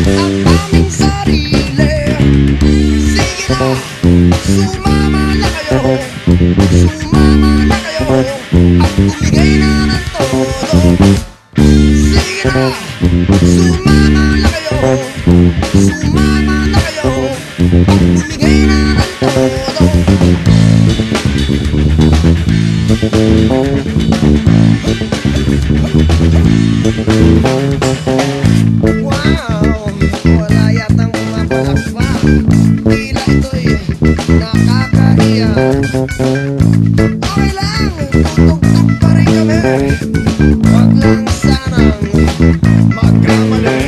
ang aming sarili. Sige na, sumama na kayo, sumama na kayo, at bumigay na ng todo. Sige na, sumama na kayo, sumama na kayo, at bumigay na ng todo. Wow, wala yatang mga palakpak, tila ito'y nakakahiya. Okay lang, tutugtog pa rin kami, wag lang sanang magkamali.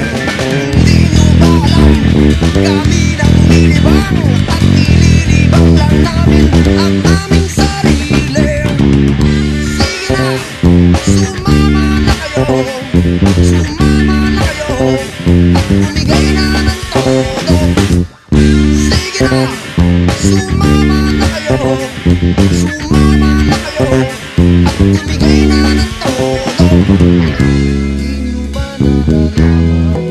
Hindi nyo ba alam, kami nang lilibang, at nililibang lang namin ang aming sarili. Sige na, sumama na kayo, sumama na kayo, at bumigay na ng todo. Sige na, sumama na kayo, sumama na kayo, at bumigay na ng todo. Di nyo ba nalalaman ang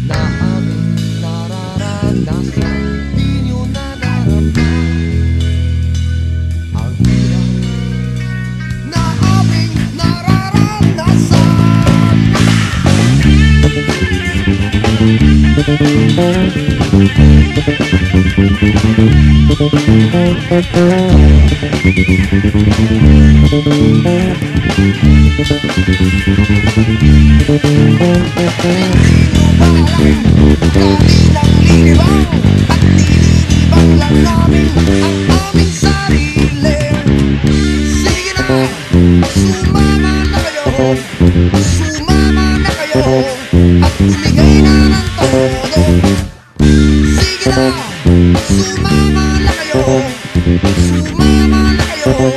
na aming nararanasan? Di nyo nararamdaman ang hirap na aming nararanasan. Kami nang lilibang, at nililibang lang namin ang aming sarili. Sige na, sumama na kayo, sumama na kayo, at bumigay na ng todo. Sige na, sumama na kayo, sumama na kayo,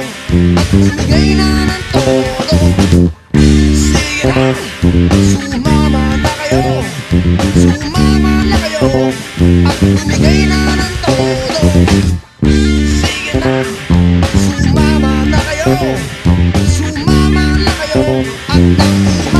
at bumigay na ng todo. Sige na, sumama na kayo, sumama na kayo, at bumigay na ng todo. Sige na, sumama na kayo, sumama na kayo, at nang